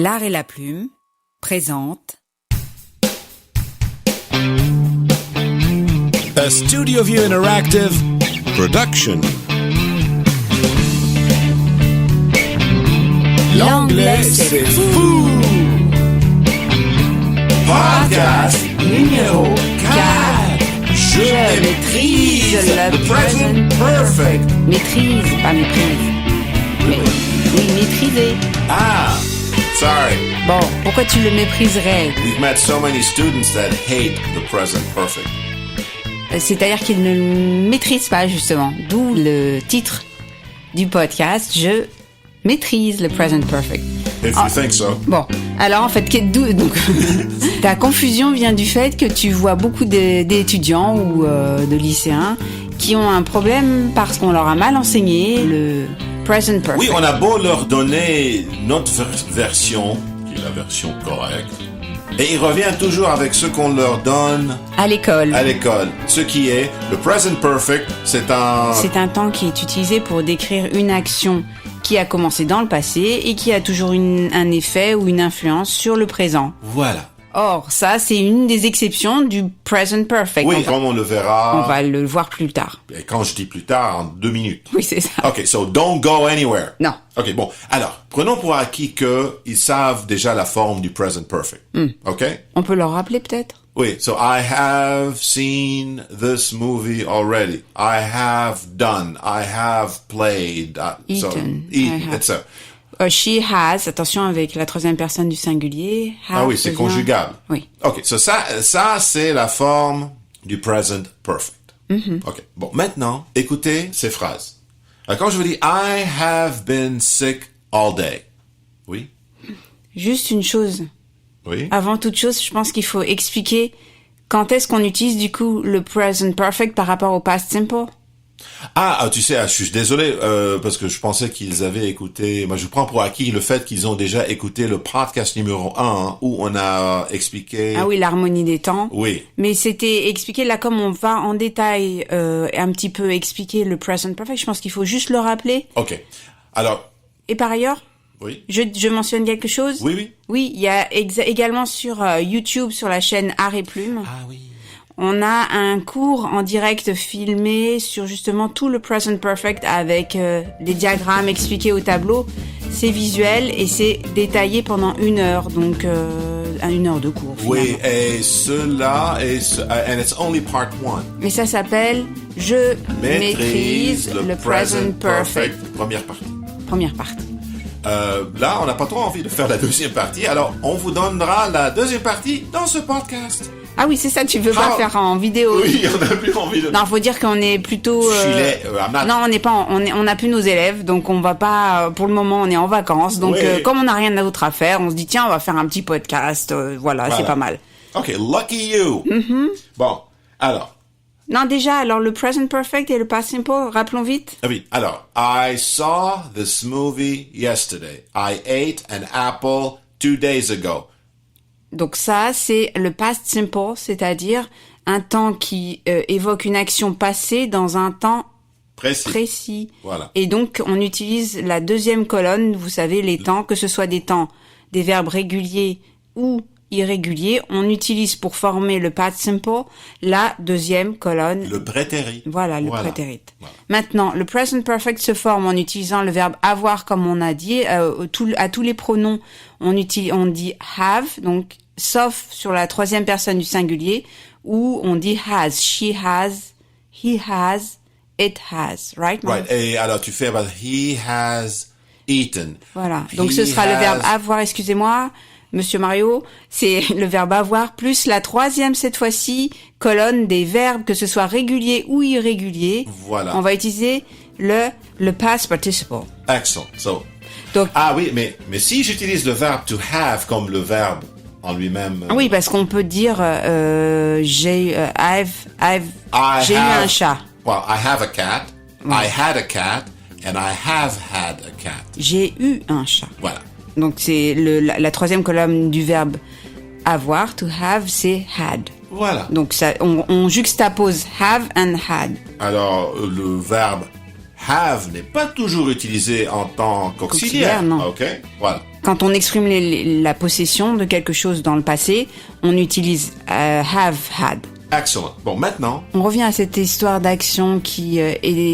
L'art et la plume présente A Studio View Interactive production. L'anglais, c'est fou! Podcast numéro 4. Je maîtrise le present perfect. Maîtrise, pas méprise. Oui, maîtriser. Ah, sorry. Bon, pourquoi tu le mépriserais? We've met so many students that hate the present perfect. C'est-à-dire qu'ils ne le maîtrisent pas, justement. D'où le titre du podcast, Je maîtrise le present perfect. If you think so. Bon, alors en fait, donc, ta confusion vient du fait que tu vois beaucoup d'étudiants ou de lycéens qui ont un problème parce qu'on leur a mal enseigné le present perfect. Oui, on a beau leur donner notre version, qui est la version correcte, et ils reviennent toujours avec ce qu'on leur donne à l'école. Ce qui est le present perfect, c'est un temps qui est utilisé pour décrire une action qui a commencé dans le passé et qui a toujours un effet ou une influence sur le présent. Voilà. Or, ça, c'est une des exceptions du present perfect. Oui, comme on le verra. On va le voir plus tard. Et quand je dis plus tard, en 2 minutes. Oui, c'est ça. Okay, so don't go anywhere. Non. Ok, bon. Alors, prenons pour acquis qu'ils savent déjà la forme du present perfect. Ok? On peut leur rappeler peut-être? Oui, so I have seen this movie already. I have done. I have played. Eaten. Etc. She has, attention avec la troisième personne du singulier. Ah oui, c'est conjugal. Oui. Ok, so ça c'est la forme du present perfect. Ok, bon, maintenant, écoutez ces phrases. Alors, quand je vous dis I have been sick all day. Oui? Juste une chose. Oui? Avant toute chose, je pense qu'il faut expliquer quand est-ce qu'on utilise du coup le present perfect par rapport au past simple. Tu sais, je suis désolé parce que je pensais qu'ils avaient écouté. Moi, je prends pour acquis le fait qu'ils ont déjà écouté le podcast numéro 1 où on a expliqué. Ah oui, l'harmonie des temps. Oui. Mais c'était expliqué là comme on va en détail un petit peu expliquer le present perfect. Je pense qu'il faut juste le rappeler. Ok. Alors. Et par ailleurs. Oui. Je mentionne quelque chose. Oui. Oui, il y a également sur YouTube sur la chaîne Art et Plume. Ah oui. On a un cours en direct filmé sur justement tout le present perfect avec des diagrammes expliqués au tableau. C'est visuel et c'est détaillé pendant 1 heure, donc 1 heure de cours. Finalement. Oui, et cela est, and it's only part 1. Et ça s'appelle Je maîtrise le present perfect. Première partie. Là, on n'a pas trop envie de faire la deuxième partie, alors on vous donnera la deuxième partie dans ce podcast. Ah oui, c'est ça, tu veux pas faire en vidéo. Oui, on n'a plus envie de... Non, faut dire qu'on est plutôt... Non, on n'a plus nos élèves, donc on va pas... Pour le moment, on est en vacances, donc comme on n'a rien d'autre à faire, on se dit, tiens, on va faire un petit podcast, voilà, c'est pas mal. Ok, lucky you. Bon, alors... Non, déjà, alors le present perfect et le past simple, rappelons vite. Ah oui, alors, I saw this movie yesterday. I ate an apple 2 days ago. Donc ça, c'est le past simple, c'est-à-dire un temps qui évoque une action passée dans un temps précis. Voilà. Et donc, on utilise la deuxième colonne, vous savez, les temps, que ce soit des verbes réguliers ou irréguliers, on utilise pour former le past simple la deuxième colonne. Le prétérit. Voilà, le prétérit. Voilà. Maintenant, le present perfect se forme en utilisant le verbe avoir, comme on a dit. À tous les pronoms, on dit have, donc sauf sur la troisième personne du singulier, où on dit has. She has, he has, it has. Right? Right. Et alors, tu fais he has eaten. Voilà. Donc, ce sera le verbe avoir, excusez-moi. Monsieur Mario, c'est le verbe avoir plus la troisième, cette fois-ci, colonne des verbes, que ce soit réguliers ou irréguliers. Voilà. On va utiliser le past participle. Excellent. Donc, oui, mais si j'utilise le verbe to have comme le verbe en lui-même. Oui, parce qu'on peut dire j'ai eu un chat. Well, I have a cat. I had a cat. And I have had a cat. J'ai eu un chat. Voilà. Donc c'est la troisième colonne du verbe avoir, to have, c'est had. Voilà. Donc ça, on juxtapose have and had. Alors le verbe have n'est pas toujours utilisé en tant qu'auxiliaire. Non. Ok. Voilà. Quand on exprime la possession de quelque chose dans le passé, on utilise have had. Excellent. Bon, maintenant, On revient à cette histoire d'action qui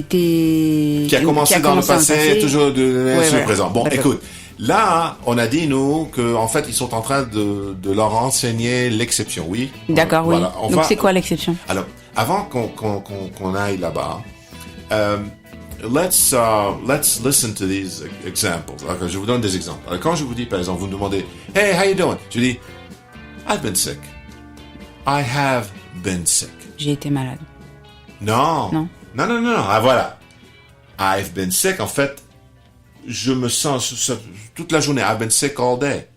qui a commencé dans le passé, toujours sur voilà. le présent. Bon, D'accord. écoute, là, on a dit, nous, que en fait, ils sont en train de leur enseigner l'exception, oui? D'accord, Voilà. oui. Donc c'est quoi l'exception? Alors, avant qu'on aille là-bas, let's listen to these examples. Alors, je vous donne des exemples. Alors, quand je vous dis, par exemple, vous me demandez, hey, how you doing? Je dis, I've been sick. I have been sick. J'ai été malade. Non. Non. Non. Ah, voilà. I've been sick. En fait, je me sens toute la journée. I've been sick all day.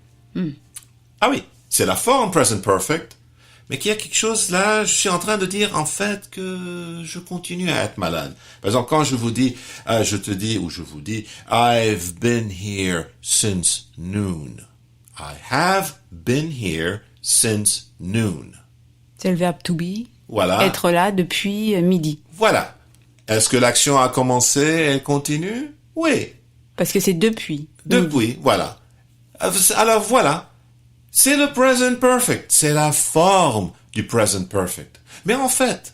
Ah oui, c'est la forme present perfect. Mais qu'il y a quelque chose là, je suis en train de dire en fait que je continue à être malade. Par exemple, quand je vous dis, je vous dis, I've been here since noon. I have been here since noon. C'est le verbe to be. Voilà. Être là depuis midi. Voilà. Est-ce que l'action a commencé et elle continue? Oui. Parce que c'est depuis. Depuis, voilà. Alors voilà. C'est le present perfect. C'est la forme du present perfect. Mais en fait,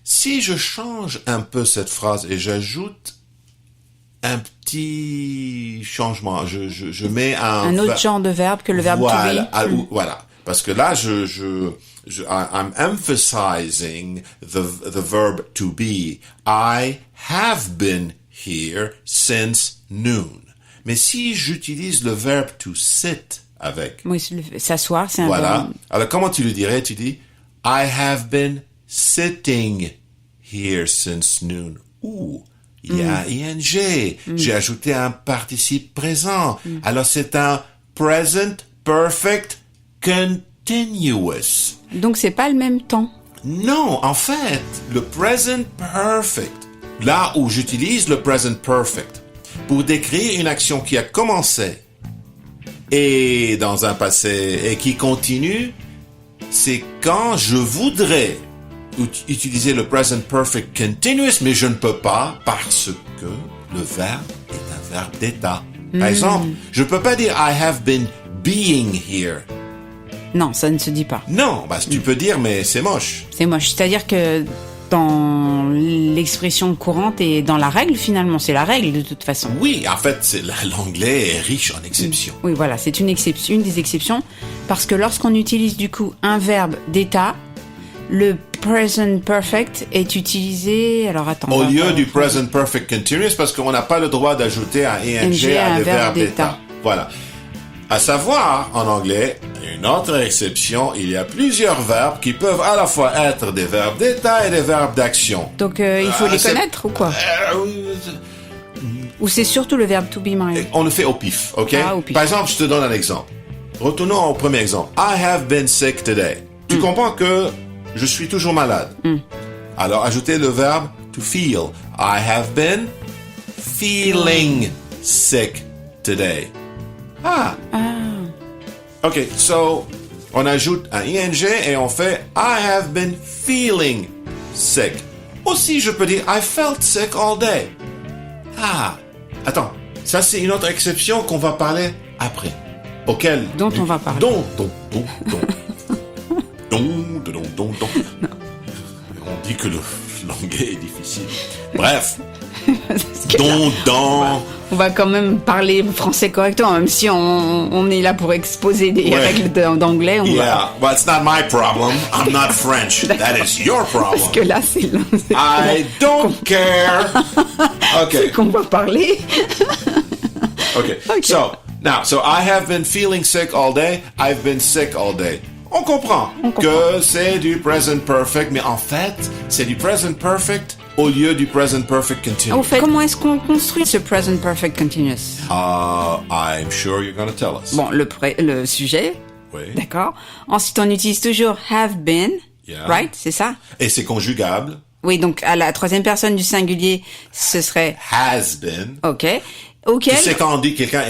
si je change un peu cette phrase et j'ajoute un petit changement, je mets Un autre genre de verbe que le verbe voilà, to be. Voilà. Parce que là, I'm emphasizing the verb to be. I have been here since noon. Mais si j'utilise le verbe to sit avec. Oui, s'asseoir, c'est un Voilà. verbe. Alors, comment tu le dirais? Tu dis, I have been sitting here since noon. Ouh, il y a ing. J'ai ajouté un participe présent. Alors, c'est un present perfect continuous. Donc c'est pas le même temps. Non, en fait, le present perfect, là où j'utilise le present perfect pour décrire une action qui a commencé et dans un passé et qui continue, c'est quand je voudrais utiliser le present perfect continuous, mais je ne peux pas parce que le verbe est un verbe d'état. Par exemple, je peux pas dire I have been being here. Non, ça ne se dit pas. Non, bah tu peux dire, mais c'est moche. C'est moche. C'est-à-dire que dans l'expression courante et dans la règle, finalement, c'est la règle de toute façon. Oui, en fait, l'anglais est riche en exceptions. Oui, voilà, c'est une exception, une des exceptions, parce que lorsqu'on utilise du coup un verbe d'état, le present perfect est utilisé. Alors attends. Au lieu du present perfect continuous, parce qu'on n'a pas le droit d'ajouter un ing à des verbes d'état. Voilà. À savoir, en anglais, une autre exception, il y a plusieurs verbes qui peuvent à la fois être des verbes d'état et des verbes d'action. Donc il faut les connaître ou quoi? Ou c'est surtout le verbe to be mind? On le fait au pif, ok? Ah, au pif. Par exemple, je te donne un exemple. Retournons au premier exemple. I have been sick today. Tu comprends que je suis toujours malade. Alors, ajoutez le verbe to feel. I have been feeling sick today. Ah. Ok, so, on ajoute un ing et on fait I have been feeling sick. Aussi, je peux dire I felt sick all day. Ah. Attends, ça c'est une autre exception qu'on va parler après. Auquel... Dont on va parler. Dont. On dit que l'anglais est difficile. Bref. On va quand même parler français correctement, même si on est là pour exposer des règles d'anglais. Yeah, but it's not my problem. I'm not French. That is your problem. Parce que là, c'est I don't care. Okay. qu'on va parler. Okay. So I have been feeling sick all day. I've been sick all day. On comprend que c'est du present perfect, mais en fait, c'est du present perfect au lieu du present perfect continuous. Au fait, comment est-ce qu'on construit ce present perfect continuous? I'm sure you're going to tell us. Bon, le sujet. Oui. D'accord. Ensuite, on utilise toujours have been. Yeah. Right? C'est ça? Et c'est conjugable. Oui, donc à la troisième personne du singulier, ce serait Has been. OK. Auquel? Tu sais quand on dit quelqu'un,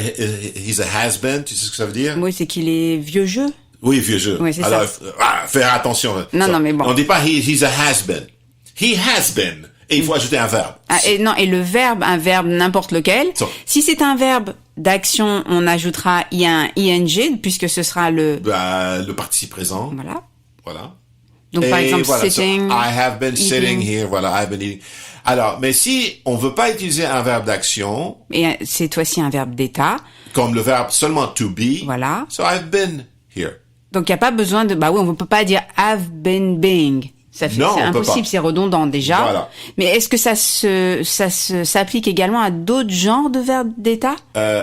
he's a has been, tu sais ce que ça veut dire? Oui, c'est qu'il est vieux jeu. Oui, vieux jeu. Oui, c'est alors, ça. faire attention. Non, mais bon. On dit pas he's a has been. He has been. Et il faut ajouter un verbe. Ah, et non, et le verbe, un verbe n'importe lequel. So. Si c'est un verbe d'action, on ajoutera un ing puisque ce sera le Le participe présent. voilà. Voilà. Donc Et par exemple voilà, sitting. I have been sitting eating. here. Voilà, I've been eating. Alors, mais si on veut pas utiliser un verbe d'action, Et c'est toi aussi un verbe d'état. comme le verbe seulement to be, Voilà. so I've been here. Donc il y a pas besoin de on peut pas dire have been being. Ça fait, Non, c'est on peut impossible, pas. c'est redondant déjà. Voilà. Mais est-ce que s'applique également à d'autres genres de verbes d'état?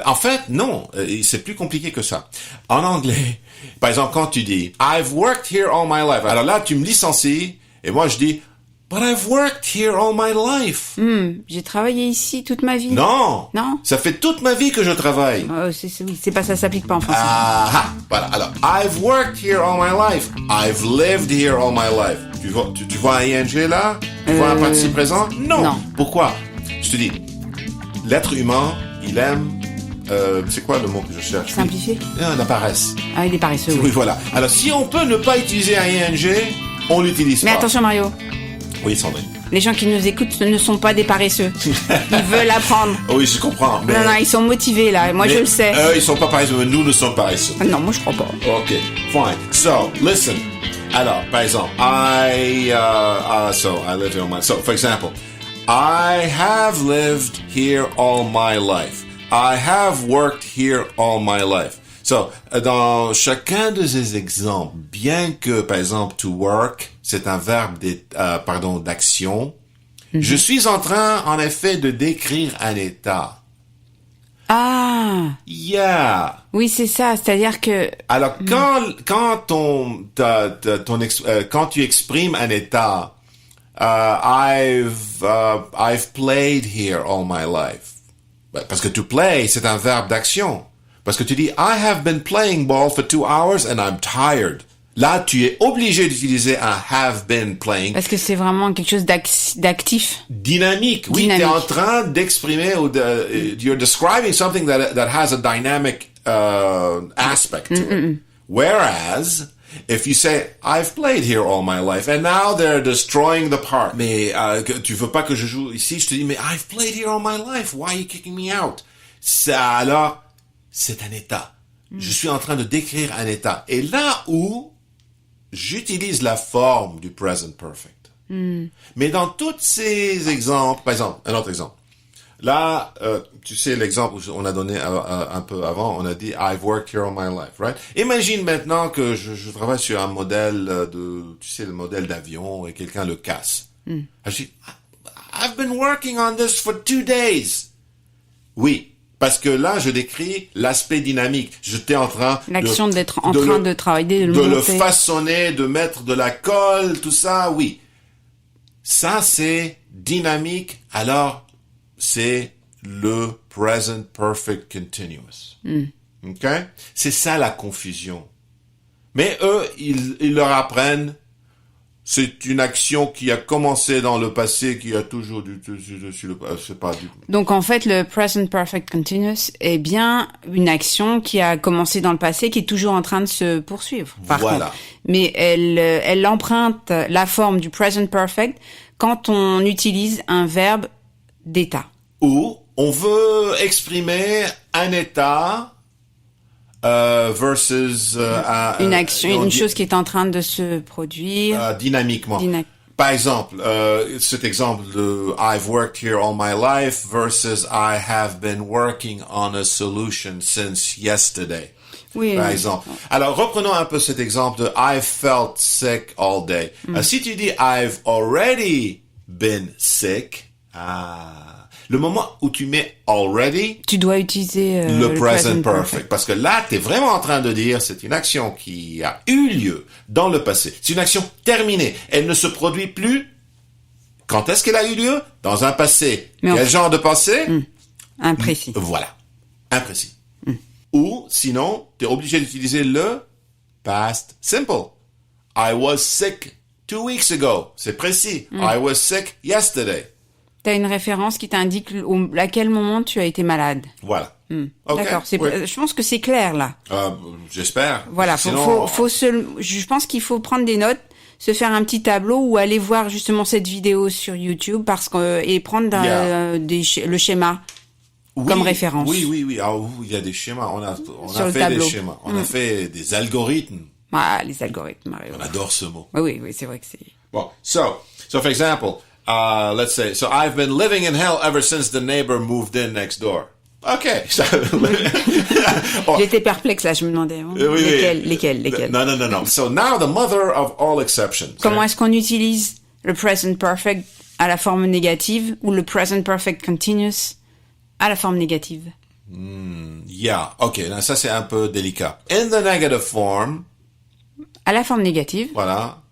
En fait, non, c'est plus compliqué que ça. En anglais, par exemple, quand tu dis I've worked here all my life. Alors là, tu me licencies et moi je dis But I've worked here all my life. J'ai travaillé ici toute ma vie. Non. Non. Ça fait toute ma vie que je travaille. Oui, c'est pas ça s'applique pas en français. Voilà. Alors, I've worked here all my life. I've lived here all my life. Tu vois un ing là? Tu vois un participe présent? Non. Non. Pourquoi? Je te dis, l'être humain, il aime, c'est quoi le mot que je cherche? Simplifié. La paresse. Ah, il est paresseux. Oui, voilà. Alors, si on peut ne pas utiliser un ing, on l'utilise Mais pas. attention Mario, Oui, Sandrine. les gens qui nous écoutent ne sont pas des paresseux. Ils veulent apprendre. Oui, je comprends. Mais, Non, ils sont motivés là. Moi, mais je le sais. Eux, ils sont pas paresseux, mais nous sommes paresseux. Non, moi, je crois pas. Okay, fine. So, listen. Alors, par exemple, I live here all my... So, for example, I have lived here all my life. I have worked here all my life. So, dans chacun de ces exemples, bien que, par exemple, to work, c'est un verbe d'action, je suis en train, en effet, de décrire un état. Ah, Yeah. oui, c'est ça. C'est-à-dire que Alors quand quand tu exprimes un état, I've played here all my life. Parce que to play c'est un verbe d'action. Parce que tu dis I have been playing ball for 2 hours and I'm tired. Là, tu es obligé d'utiliser un have been playing. parce que c'est vraiment quelque chose d'actif. Dynamique. Oui, tu es en train d'exprimer you're describing something that has a dynamic aspect to it. Whereas if you say I've played here all my life and now they're destroying the park. Mais tu veux pas que je joue ici, je te dis mais I've played here all my life. Why are you kicking me out? Ça alors c'est un état. Je suis en train de décrire un état. Et là où j'utilise la forme du present perfect. Mais dans tous ces exemples, par exemple, un autre exemple. Là, tu sais l'exemple où on a donné un peu avant, on a dit I've worked here all my life, right? Imagine maintenant que je travaille sur un modèle le modèle d'avion et quelqu'un le casse. Je dis I've been working on this for 2 days. Oui. Parce que là, je décris l'aspect dynamique. J'étais en train L'action d'être en train de travailler, de le monter. façonner, de mettre de la colle, tout ça, oui. Ça, c'est dynamique. Alors, c'est le present perfect continuous. OK? C'est ça la confusion. Mais eux, ils leur apprennent. C'est une action qui a commencé dans le passé, qui a toujours c'est pas du... Donc en fait, le present perfect continuous est bien une action qui a commencé dans le passé, qui est toujours en train de se poursuivre. Par contre. Mais elle emprunte la forme du present perfect quand on utilise un verbe d'état. Ou on veut exprimer un état versus une action, une chose qui est en train de se produire dynamiquement. Par exemple, cet exemple de I've worked here all my life versus I have been working on a solution since yesterday. Oui. Par exemple. Alors, reprenons un peu cet exemple de I've felt sick all day. Si tu dis I've already been sick, le moment où tu mets already, tu dois utiliser le present perfect. Parce que là, tu es vraiment en train de dire c'est une action qui a eu lieu dans le passé. C'est une action terminée. Elle ne se produit plus. Quand est-ce qu'elle a eu lieu? Dans un passé. Quel genre de passé? Imprécis. Voilà. Imprécis. Ou, sinon, tu es obligé d'utiliser le past simple. I was sick 2 weeks ago. C'est précis. I was sick yesterday. T'as une référence qui t'indique à quel moment tu as été malade. Voilà. Okay. D'accord. Je pense que c'est clair là. J'espère. Voilà. Sinon, je pense qu'il faut prendre des notes se faire un petit tableau ou aller voir justement cette vidéo sur YouTube et prendre le schéma comme référence. Oui. Ah, il y a des schémas. On a fait tableau. des schémas. On a fait des algorithmes. Ah, les algorithmes. Oui. On adore ce mot. Oui, c'est vrai que c'est... Bon, so for example, let's say, so I've been living in hell ever since the neighbor moved in next door. Okay. J'étais perplexe là, je me demandais. Lesquels? Non. So now the mother of all exceptions. Comment est-ce qu'on utilise le present perfect à la forme négative ou le present perfect continuous à la forme négative? Yeah. Okay. Là, ça c'est un peu délicat. In the negative form. À la forme négative. Voilà.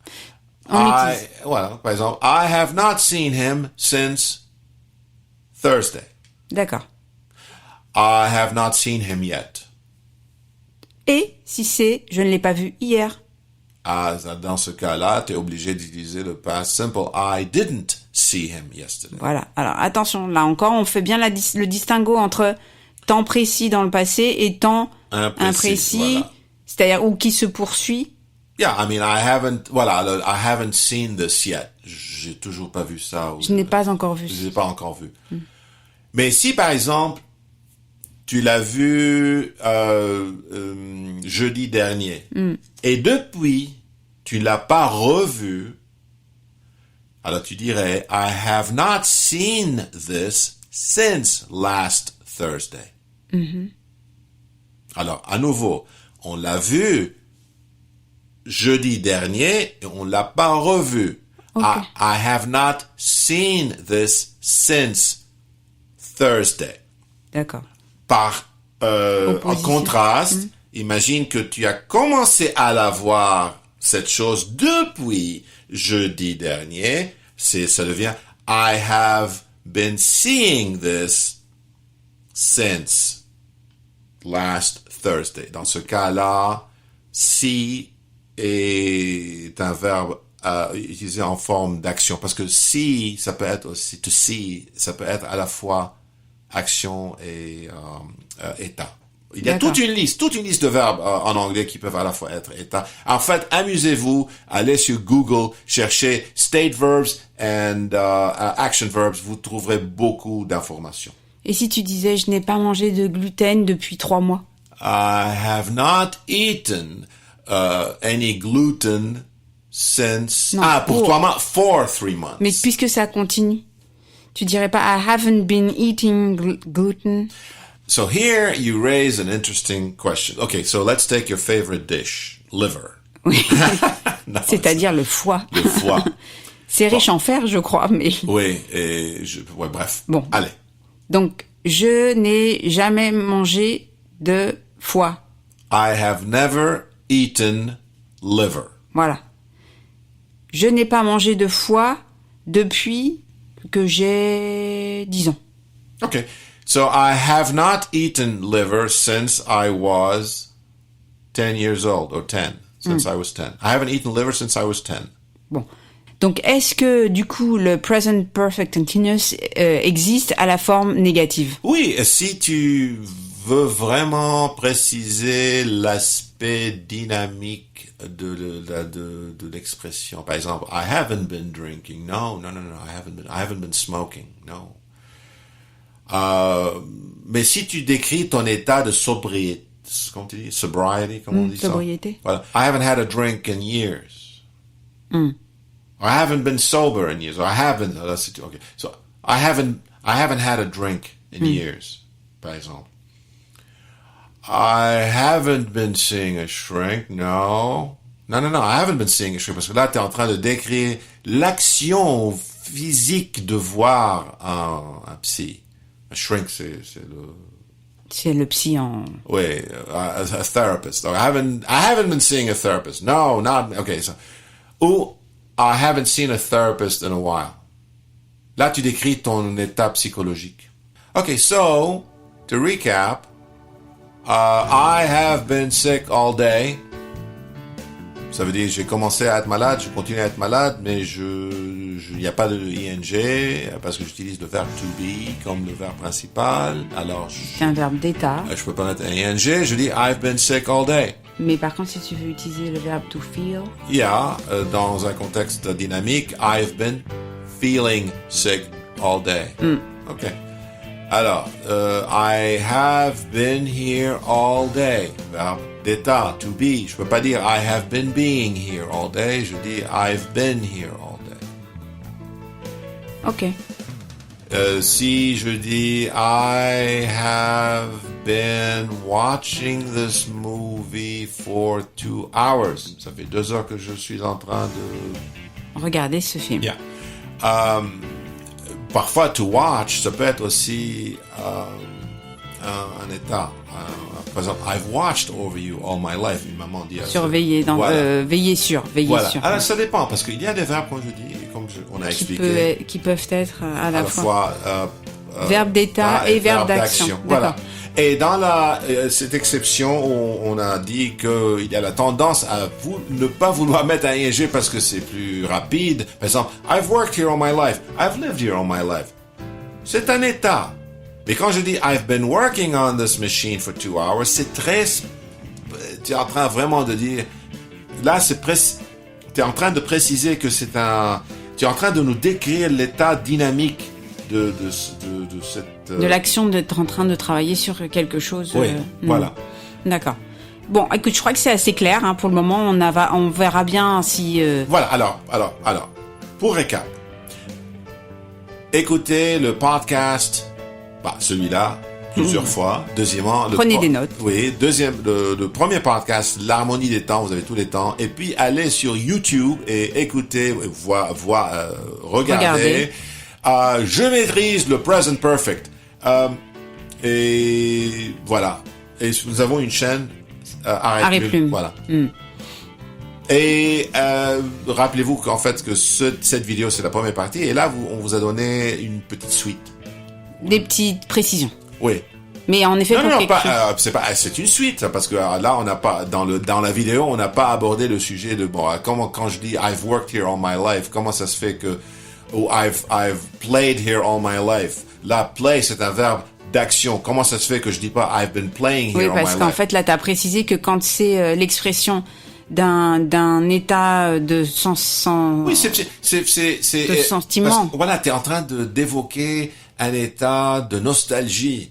Voilà, par exemple, I have not seen him since Thursday. D'accord. I have not seen him yet. Et si c'est je ne l'ai pas vu hier. Dans ce cas-là, tu es obligé d'utiliser le past simple. I didn't see him yesterday. Voilà. Alors attention, là encore, on fait bien le distinguo entre temps précis dans le passé et temps imprécis, voilà. C'est-à-dire ou qui se poursuit. Yeah, I mean, I haven't seen this yet. J'ai toujours pas vu ça. Je n'ai pas encore vu. Je l'ai pas encore vu. Mais si, par exemple, tu l'as vu jeudi dernier, et depuis, tu l'as pas revu, alors tu dirais, I have not seen this since last Thursday. Alors, à nouveau, on l'a vu jeudi dernier, et on l'a pas revu. Okay. I have not seen this since Thursday. D'accord. En contraste, imagine que tu as commencé à la voir, cette chose, depuis jeudi dernier. Ça devient I have been seeing this since last Thursday. Dans ce cas-là, see est un verbe utilisé en forme d'action. Parce que see, ça peut être aussi, to see, ça peut être à la fois action et état. Il y a toute une liste de verbes en anglais qui peuvent à la fois être état. En fait, amusez-vous, allez sur Google, cherchez state verbs and action verbs, vous trouverez beaucoup d'informations. Et si tu disais, je n'ai pas mangé de gluten depuis 3 mois? I have not eaten any gluten since... for 3 months. Mais puisque ça continue, tu dirais pas I haven't been eating gluten? So here you raise an interesting question. Okay, so let's take your favorite dish, liver. Oui. C'est-à-dire le foie. Le foie. C'est riche en fer, je crois, mais... Oui, bref. Bon. Allez. Donc, je n'ai jamais mangé de foie. I have never eaten liver. Voilà. Je n'ai pas mangé de foie depuis que j'ai 10 ans. Okay. So I have not eaten liver since I was 10 years old, or 10, since I was 10. I haven't eaten liver since I was 10. Bon. Donc, est-ce que, du coup, le present perfect continuous existe à la forme négative? Oui, si tu veux vraiment préciser l'aspect dynamique de l'expression. Par exemple, I haven't been drinking. No, I haven't been smoking. No. Mais si tu décris ton état de sobriété, comment tu dis, sobriety, comment on dit sobriété. Ça? Voilà. I haven't had a drink in years. I haven't been sober in years. Or I haven't. Okay. So I haven't had a drink in years, par exemple. I haven't been seeing a shrink. No. I haven't been seeing a shrink. Parce que là, tu es en train de décrire l'action physique de voir un psy. A shrink, c'est le... C'est le psy en... Oui, a therapist. I haven't been seeing a therapist. No, not... Okay, so... Ou, I haven't seen a therapist in a while. Là, tu décris ton état psychologique. Okay, so, to recap, I have been sick all day. Ça veut dire j'ai commencé à être malade, je continue à être malade, mais il n'y a pas de ing parce que j'utilise le verbe to be comme le verbe principal. Alors, c'est un verbe d'état. Je peux pas mettre un ing. Je dis I've been sick all day. Mais par contre, si tu veux utiliser le verbe to feel, Yeah, dans un contexte dynamique, I've been feeling sick all day. Ok. Alors, I have been here all day. Verbe d'état, to be. Je peux pas dire I have been being here all day. Je dis I've been here all day. ok. Si je dis I have been watching this movie for 2 hours. Ça fait 2 heures que je suis en train de... Regardez ce film. Yeah. Parfois, to watch, ça peut être aussi un état. Par exemple, I've watched over you all my life. Une maman dit... Surveiller, veiller sur. Voilà. Alors, ça dépend, parce qu'il y a des verbes, comme je dis, on a expliqué. Qui peuvent être à la fois verbe d'état et verbe d'action. Voilà. Et dans cette exception, on a dit qu'il y a la tendance à ne pas vouloir mettre un ing parce que c'est plus rapide. Par exemple, I've worked here all my life. I've lived here all my life. C'est un état. Mais quand je dis I've been working on this machine for 2 hours, c'est très... Tu es en train vraiment de dire... Là, tu es en train de préciser que c'est un... Tu es en train de nous décrire l'état dynamique de cette... De l'action d'être en train de travailler sur quelque chose. Oui, voilà. D'accord. Bon, écoute, je crois que c'est assez clair. Hein, pour le moment, on verra bien si... Voilà, alors, pour récap. Écoutez le podcast, celui-là, plusieurs fois. Deuxièmement... Prenez des notes. Oui, le premier podcast, l'harmonie des temps, vous avez tous les temps. Et puis, allez sur YouTube et écoutez, regardez. Je maîtrise le present perfect. Et voilà. Et nous avons une chaîne Arrête Plume. Voilà. Et rappelez-vous qu'en fait que cette vidéo c'est la première partie et là on vous a donné une petite suite. Des petites précisions. Oui. Mais en effet c'est une suite parce que là on n'a pas dans la vidéo on n'a pas abordé le sujet de quand je dis I've worked here all my life, comment ça se fait que I've played here all my life. Là, play, c'est un verbe d'action. Comment ça se fait que je dis pas I've been playing here all my life? Oui, parce qu'en fait, là, t'as précisé que quand c'est l'expression d'un état de Oui, c'est de sentiment. Voilà, t'es en train d'évoquer un état de nostalgie.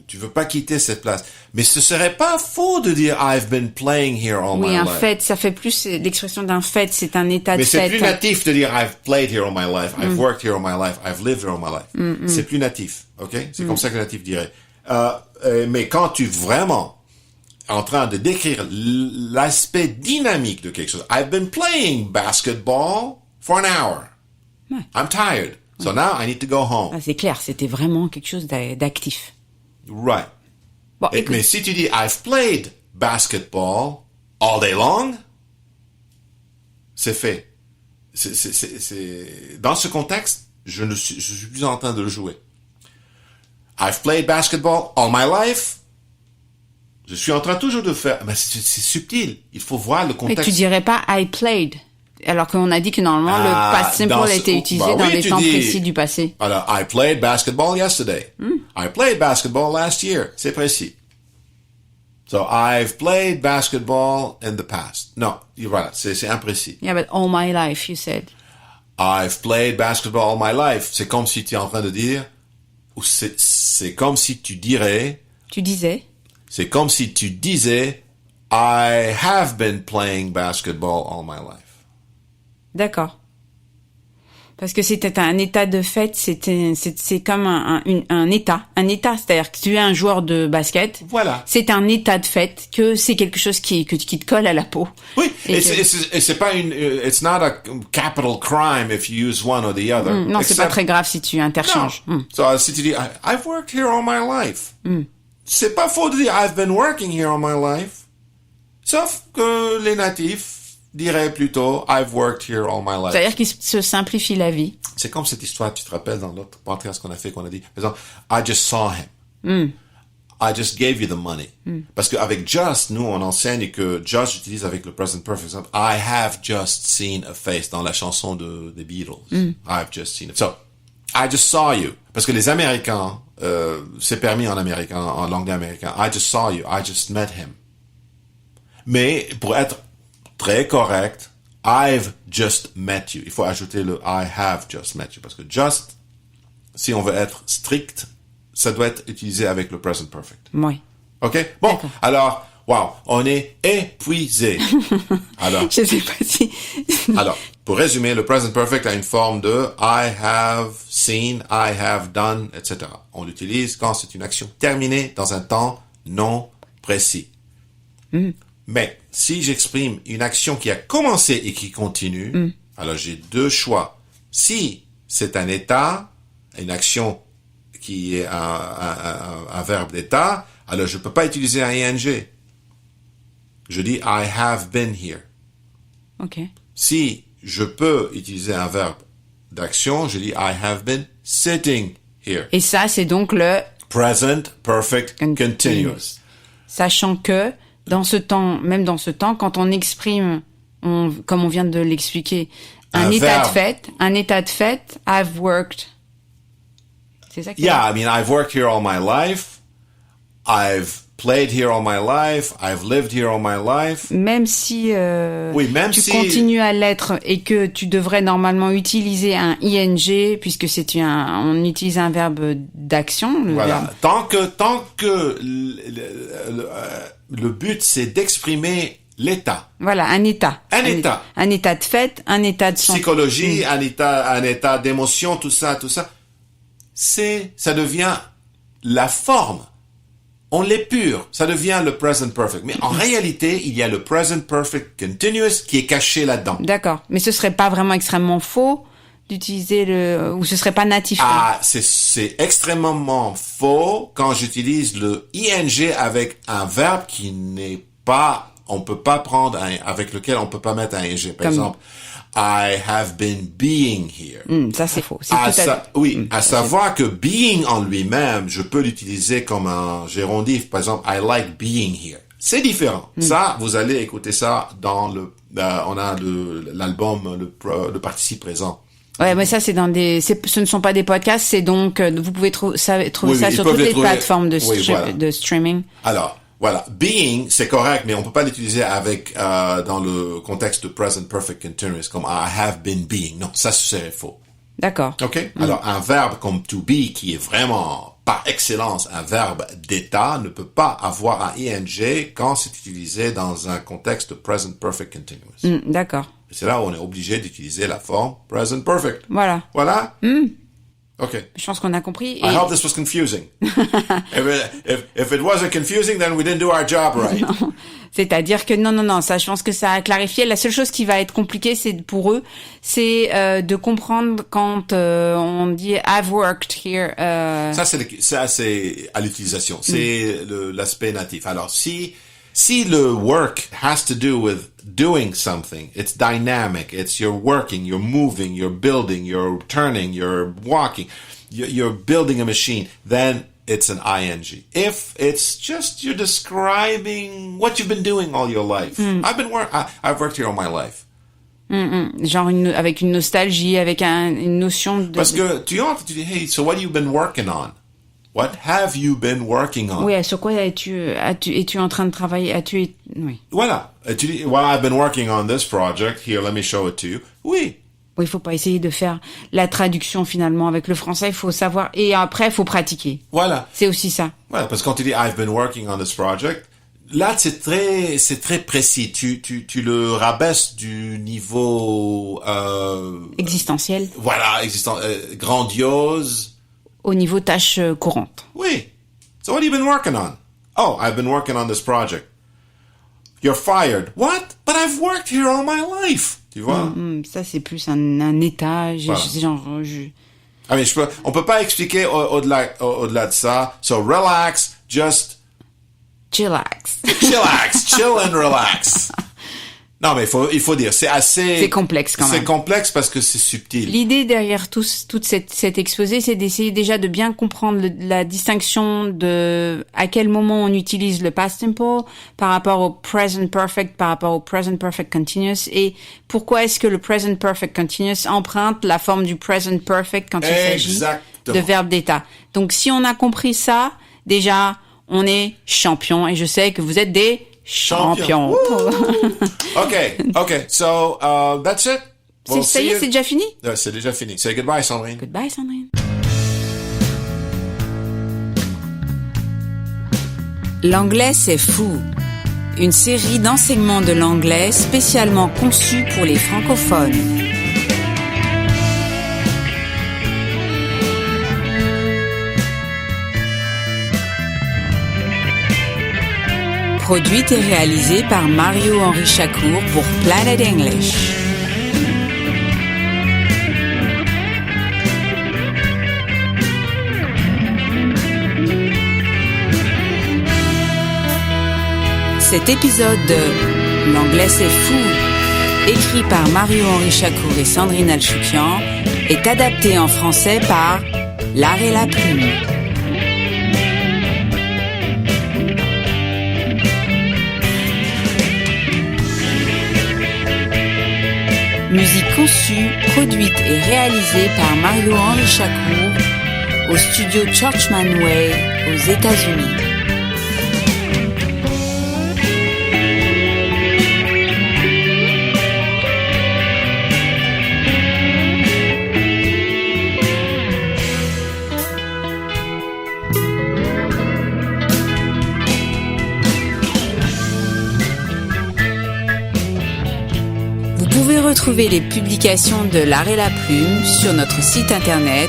Tu veux pas quitter cette place. Mais ce serait pas faux de dire I've been playing here all my life. Oui, un fait, ça fait plus l'expression d'un fait, c'est un état de fait. Mais c'est plus natif de dire I've played here all my life, I've worked here all my life, I've lived here all my life. C'est plus natif, ok? C'est comme ça que le natif dirait. Mais quand tu es vraiment en train de décrire l'aspect dynamique de quelque chose, I've been playing basketball for an hour. Ouais. I'm tired. So now I need to go home. Ah, c'est clair, c'était vraiment quelque chose d'actif. Right. Bon, Mais si tu dis I've played basketball all day long, c'est fait. Dans ce contexte, je suis plus en train de le jouer. I've played basketball all my life. Je suis en train toujours de faire. Mais c'est subtil. Il faut voir le contexte. Et tu dirais pas I played, alors qu'on a dit que normalement le past simple a été utilisé dans les temps précis du passé. Alors, I played basketball yesterday. I played basketball last year. C'est précis. So, I've played basketball in the past. Non, voilà, c'est imprécis. Yeah, but all my life, you said. I've played basketball all my life. C'est comme si tu es en train de dire, ou c'est comme si tu dirais. Tu disais. C'est comme si tu disais, I have been playing basketball all my life. D'accord. Parce que c'était un état de fait, c'est comme un état, c'est-à-dire que tu es un joueur de basket. Voilà. C'est un état de fait que c'est quelque chose qui te colle à la peau. Oui. Et c'est pas it's not a capital crime if you use one or the other. Non, c'est pas très grave si tu interchanges. So, si tu dis I've worked here all my life. C'est pas faux de dire I've been working here all my life. Sauf que les natifs dirait plutôt I've worked here all my life. C'est-à-dire qu'il se simplifie la vie. C'est comme cette histoire, tu te rappelles dans l'autre podcast qu'on a dit, par exemple, I just saw him. I just gave you the money. Parce qu'avec just, nous, on enseigne que just, j'utilise avec le present perfect. Exemple, I have just seen a face dans la chanson des Beatles. I've just seen it. So, I just saw you. Parce que les Américains, c'est permis en américain, en langue américaine. I just saw you. I just met him. Mais pour être très correct, I've just met you. Il faut ajouter le I have just met you. Parce que just, si on veut être strict, ça doit être utilisé avec le present perfect. Oui. OK? Bon, D'accord. alors, wow, on est épuisé. Alors, Je sais pas si... alors, pour résumer, le present perfect a une forme de I have seen, I have done, etc. On l'utilise quand c'est une action terminée dans un temps non précis. Mais si j'exprime une action qui a commencé et qui continue, alors j'ai deux choix. Si c'est un état, une action qui est un verbe d'état, alors je peux pas utiliser un ing. Je dis I have been here. OK. Si je peux utiliser un verbe d'action, je dis I have been sitting here. Et ça, c'est donc le... Present perfect continuous. Sachant que, dans ce temps, même dans ce temps, quand on exprime, comme on vient de l'expliquer, un état de fait, I've worked. C'est ça qui Yeah, I mean, I've worked here all my life. I've played here all my life. I've lived here all my life. Même si Oui, même tu si- continues à l'être et que tu devrais normalement utiliser un ing, puisque on utilise un verbe d'action, le Voilà. verbe. Tant que le but, c'est d'exprimer l'état. Voilà, un état. Un état. Un état de fait, un état de santé. Psychologie, un état d'émotion, tout ça. Ça devient la forme. On l'épure. Ça devient le present perfect. Mais en réalité, il y a le present perfect continuous qui est caché là-dedans. D'accord. Mais ce serait pas vraiment extrêmement faux d'utiliser ou ce serait pas natif. Ah, c'est extrêmement faux quand j'utilise le ing avec un verbe qui n'est pas, on peut pas prendre avec lequel on peut pas mettre un ing. Par exemple, I have been being here. Ça c'est faux. C'est tout à fait. Oui, à savoir que being en lui-même, je peux l'utiliser comme un gérondif. Par exemple, I like being here. C'est différent. Ça, vous allez écouter ça dans on a l'album, le participe présent. Ouais, mais ça c'est ce ne sont pas des podcasts, c'est donc vous pouvez trouver ça Oui, sur ils toutes peuvent les les trouver. plateformes de, Oui, voilà. de streaming. Alors, voilà. Being, c'est correct, mais on peut pas l'utiliser avec, dans le contexte de present perfect continuous, comme I have been being. Non, ça serait faux. D'accord. OK? Alors, un verbe comme to be, qui est vraiment, par excellence, un verbe d'état, ne peut pas avoir un ing quand c'est utilisé dans un contexte de present perfect continuous. D'accord. C'est là où on est obligé d'utiliser la forme present perfect. Voilà. Voilà? OK. Je pense qu'on a compris. I hope this was confusing. if it wasn't confusing, then we didn't do our job right. C'est-à-dire que non, ça, je pense que ça a clarifié. La seule chose qui va être compliquée, c'est pour eux, c'est de comprendre quand on dit I've worked here. Ça, c'est à l'utilisation. C'est l'aspect natif. Alors, si le work has to do with doing something, it's dynamic, it's you're working, you're moving, you're building, you're turning, you're walking, you're building a machine, then it's an ing. If it's just you're describing what you've been doing all your life. I've worked here all my life. Genre avec une nostalgie, avec une notion de... Parce que tu dis, hey, so what have you been working on? What have you been working on? Oui, sur quoi es-tu en train de travailler? Oui. Voilà. Tu dis, well, I've been working on this project. Here, let me show it to you. Oui. Oui, il faut pas essayer de faire la traduction finalement avec le français. Il faut savoir et après, il faut pratiquer. Voilà. C'est aussi ça. Voilà, parce que quand tu dis I've been working on this project, là c'est très précis. Tu le rabaisses du niveau Existentiel. Voilà, grandiose. Au niveau tâche courante. Oui. So what have you been working on? Oh, I've been working on this project. You're fired. What? But I've worked here all my life. Tu vois? Ça, c'est plus un état. Voilà. Ah, mais on peut pas expliquer au-delà de ça. So relax, just chillax. Chill and relax. Non, mais il faut dire, c'est complexe quand même. C'est complexe parce que c'est subtil. L'idée derrière toute cet exposé, c'est d'essayer déjà de bien comprendre la distinction de à quel moment on utilise le past simple par rapport au present perfect, par rapport au present perfect continuous, et pourquoi est-ce que le present perfect continuous emprunte la forme du present perfect quand il s'agit de verbe d'état. Donc si on a compris ça, déjà on est champion, et je sais que vous êtes des champion. Okay. So, that's it. Ça y est, c'est déjà fini? C'est déjà fini. Say goodbye, Sandrine. Goodbye, Sandrine. L'anglais, c'est fou. Une série d'enseignements de l'anglais spécialement conçue pour les francophones. Produite et réalisée par Mario-Henri Chacour pour Planet English. Cet épisode de L'anglais c'est fou, écrit par Mario-Henri Chacour et Sandrine Alchoukian, est adapté en français par L'Art et la Plume. Musique conçue, produite et réalisée par Mario-Henri Chacour au studio Churchman Way aux États-Unis. Vous pouvez retrouver les publications de L'Art et la Plume sur notre site internet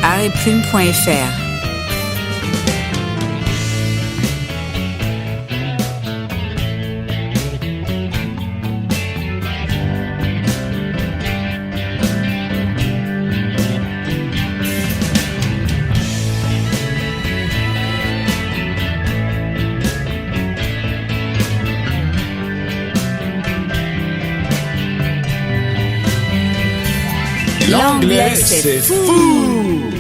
artetplume.fr. L'anglais, c'est fou!